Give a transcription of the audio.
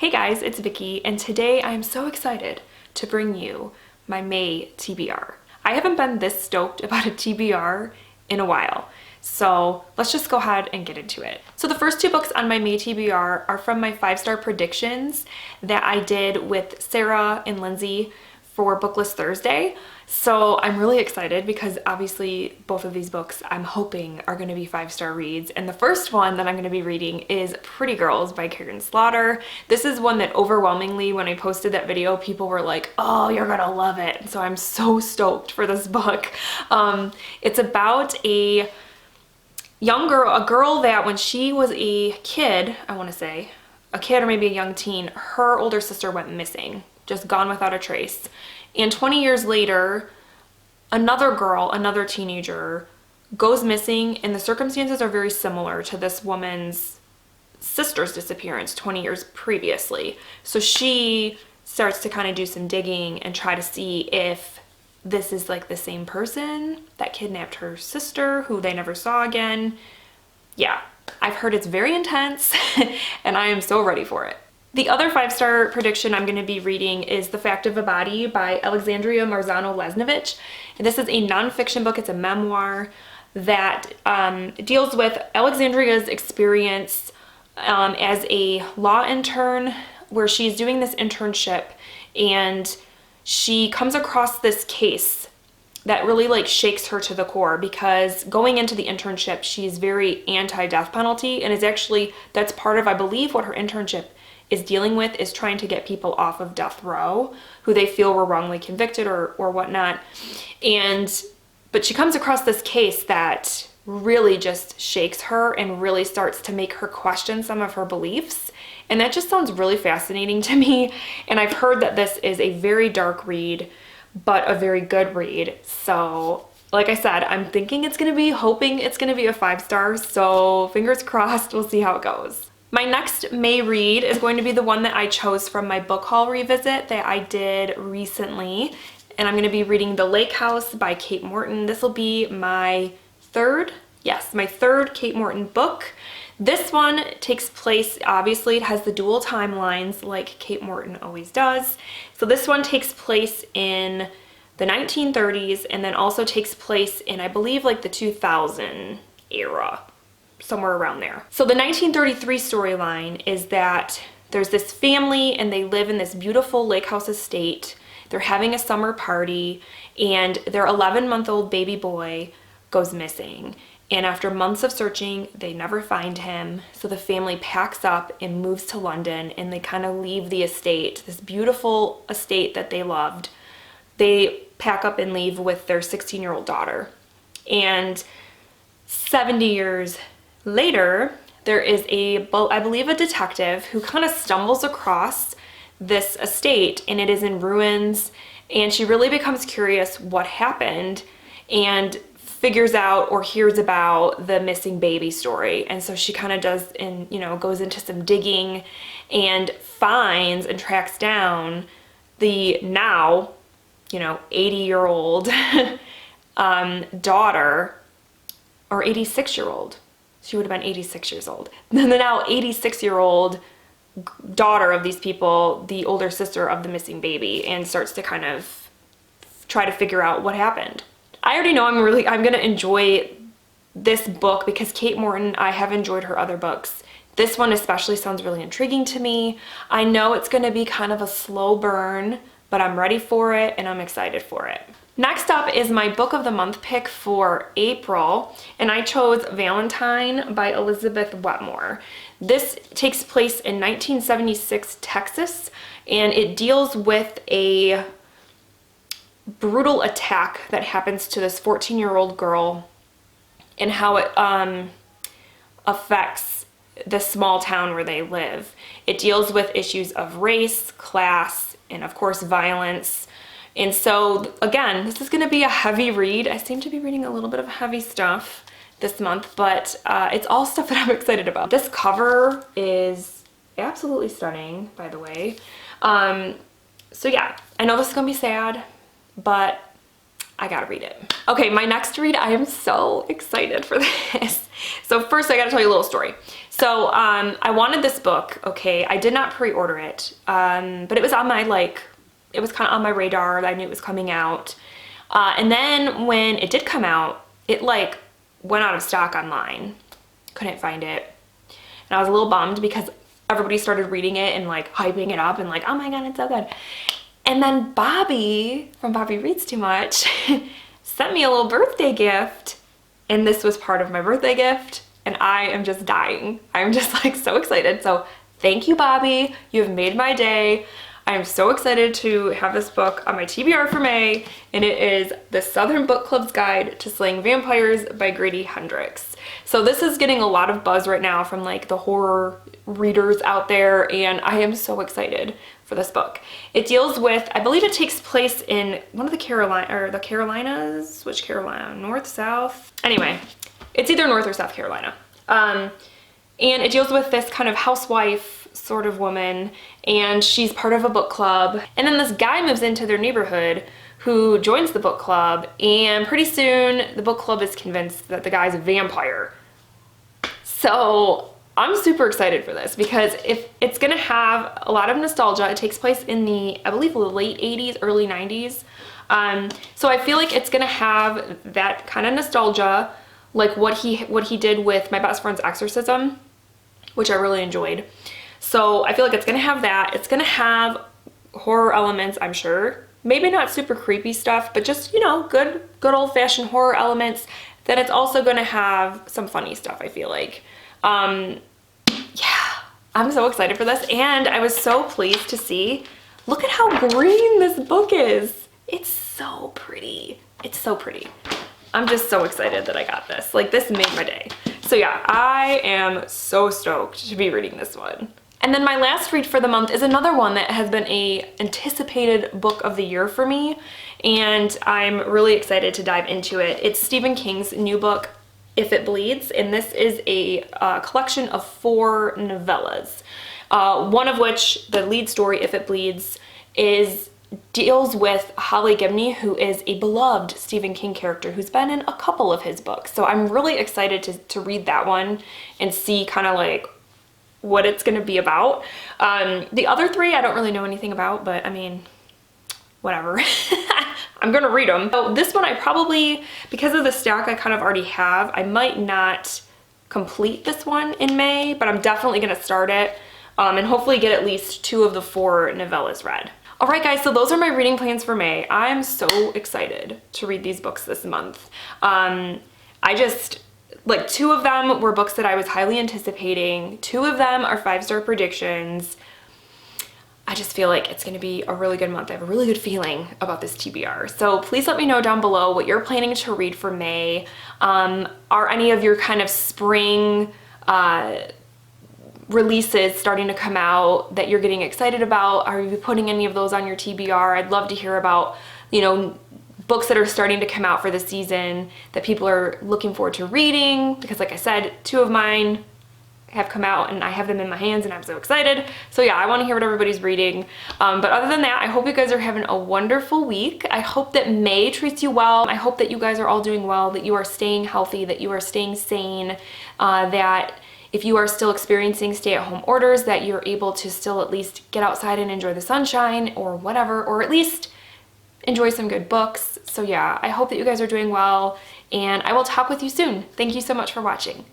Hey guys, it's Vicky, and today I am so excited to bring you my May TBR. I haven't been this stoked about a TBR in a while, so let's just go ahead and get into it. So the first two books on my May TBR are from my 5-star predictions that I did with Sarah and Lindsay for Booklist Thursday. So I'm really excited because obviously both of these books I'm hoping are going to be 5-star reads. And the first one that I'm going to be reading is Pretty Girls by Karen Slaughter. This is one that overwhelmingly, when I posted that video, people were like, oh, you're gonna love it. So I'm so stoked for this book. It's about a young girl, a girl that when she was a kid, I want to say, a kid or maybe a young teen, her older sister went missing, just gone without a trace. And 20 years later, another girl, another teenager, goes missing, and the circumstances are very similar to this woman's sister's disappearance 20 years previously. So she starts to kind of do some digging and try to see if this is like the same person that kidnapped her sister, who they never saw again. Yeah, I've heard it's very intense, and I am so ready for it. The other 5-star prediction I'm going to be reading is The Fact of a Body by Alexandria Marzano-Lesnevich. And this is a nonfiction book. It's a memoir that deals with Alexandria's experience as a law intern, where she's doing this internship and she comes across this case that really like shakes her to the core, because going into the internship, she's very anti-death penalty, and is actually, that's part of, I believe, what her internship is dealing with, is trying to get people off of death row who they feel were wrongly convicted or whatnot. But she comes across this case that really just shakes her and really starts to make her question some of her beliefs. And that just sounds really fascinating to me. And I've heard that this is a very dark read, but a very good read. So like I said, I'm thinking it's gonna be, hoping it's gonna be a 5-star. So fingers crossed, we'll see how it goes. My next May read is going to be the one that I chose from my book haul revisit that I did recently. And I'm going to be reading The Lake House by Kate Morton. This will be my third Kate Morton book. This one takes place, obviously it has the dual timelines like Kate Morton always does. So this one takes place in the 1930s and then also takes place in, I believe, like the 2000 era. Somewhere around there. So the 1933 storyline is that there's this family and they live in this beautiful lake house estate. They're having a summer party and their 11-month-old baby boy goes missing. And after months of searching, they never find him. So the family packs up and moves to London, and they kind of leave the estate, this beautiful estate that they loved. They pack up and leave with their 16-year-old daughter. And 70 years later, there is I believe, a detective who kind of stumbles across this estate, and it is in ruins, and she really becomes curious what happened and figures out or hears about the missing baby story. And so she kind of does, and goes into some digging and finds and tracks down the now 80-year-old daughter, or 86-year-old. She would have been 86 years old. The now 86-year-old daughter of these people, the older sister of the missing baby, and starts to kind of try to figure out what happened. I already know I'm gonna enjoy this book because Kate Morton, I have enjoyed her other books. This one especially sounds really intriguing to me. I know it's gonna be kind of a slow burn, but I'm ready for it and I'm excited for it. Next up is my book of the month pick for April, and I chose Valentine by Elizabeth Wetmore. This takes place in 1976 Texas, and it deals with a brutal attack that happens to this 14-year-old girl and how it affects the small town where they live. It deals with issues of race, class, and of course violence. And so again, this is going to be a heavy read. I seem to be reading a little bit of heavy stuff this month, but it's all stuff that I'm excited about. This cover is absolutely stunning, by the way. So yeah, I know this is going to be sad, but I gotta read it. Okay, my next read, I am so excited for this. So first I gotta tell you a little story. So I wanted this book, okay? I did not pre-order it, but it was on my it was kind of on my radar. I knew it was coming out. And then when it did come out, it went out of stock online. Couldn't find it. And I was a little bummed because everybody started reading it and hyping it up and oh my God, it's so good. And then Bobby from Bobby Reads Too Much sent me a little birthday gift, and this was part of my birthday gift, and I am just dying. I'm just so excited. So thank you, Bobby. You have made my day. I am so excited to have this book on my TBR for May, and it is The Southern Book Club's Guide to Slaying Vampires by Grady Hendrix. So this is getting a lot of buzz right now from the horror readers out there, and I am so excited for this book. It deals with, I believe it takes place in one of the Carolinas, which Carolina, North, South? Anyway, it's either North or South Carolina. And it deals with this kind of housewife sort of woman, and she's part of a book club. And then this guy moves into their neighborhood who joins the book club, and pretty soon the book club is convinced that the guy's a vampire. So I'm super excited for this because if it's gonna have a lot of nostalgia. It takes place in I believe the late 80s, early 90s. So I feel like it's gonna have that kind of nostalgia, like what he did with My Best Friend's Exorcism, which I really enjoyed. So I feel like it's gonna have that. It's gonna have horror elements, I'm sure. Maybe not super creepy stuff, but just, good old-fashioned horror elements. Then it's also gonna have some funny stuff, I feel like. Yeah, I'm so excited for this, and I was so pleased to see, look at how green this book is. It's so pretty. It's so pretty. I'm just so excited that I got this. This made my day. So yeah, I am so stoked to be reading this one. And then my last read for the month is another one that has been a anticipated book of the year for me, and I'm really excited to dive into it. It's Stephen King's new book, If It Bleeds, and this is a collection of 4 novellas, one of which, the lead story, If It Bleeds, deals with Holly Gibney, who is a beloved Stephen King character who's been in a couple of his books. So I'm really excited to read that one and see kind of what it's going to be about. The other 3 I don't really know anything about, but I mean, whatever. I'm gonna read them. So this one I probably, because of the stack I kind of already have, I might not complete this one in May, but I'm definitely gonna start it and hopefully get at least 2 of the 4 novellas read. All right, guys, so those are my reading plans for May. I'm so excited to read these books this month. I just, 2 of them were books that I was highly anticipating. 2 of them are 5-star predictions. I just feel like it's gonna be a really good month. I have a really good feeling about this TBR. So please let me know down below what you're planning to read for May. Are any of your kind of spring releases starting to come out that you're getting excited about? Are you putting any of those on your TBR? I'd love to hear about, books that are starting to come out for the season that people are looking forward to reading, because like I said, 2 of mine have come out and I have them in my hands and I'm so excited. So yeah, I want to hear what everybody's reading. But other than that, I hope you guys are having a wonderful week. I hope that May treats you well. I hope that you guys are all doing well, that you are staying healthy, that you are staying sane, that if you are still experiencing stay-at-home orders, that you're able to still at least get outside and enjoy the sunshine or whatever, or at least enjoy some good books. So yeah, I hope that you guys are doing well, and I will talk with you soon. Thank you so much for watching.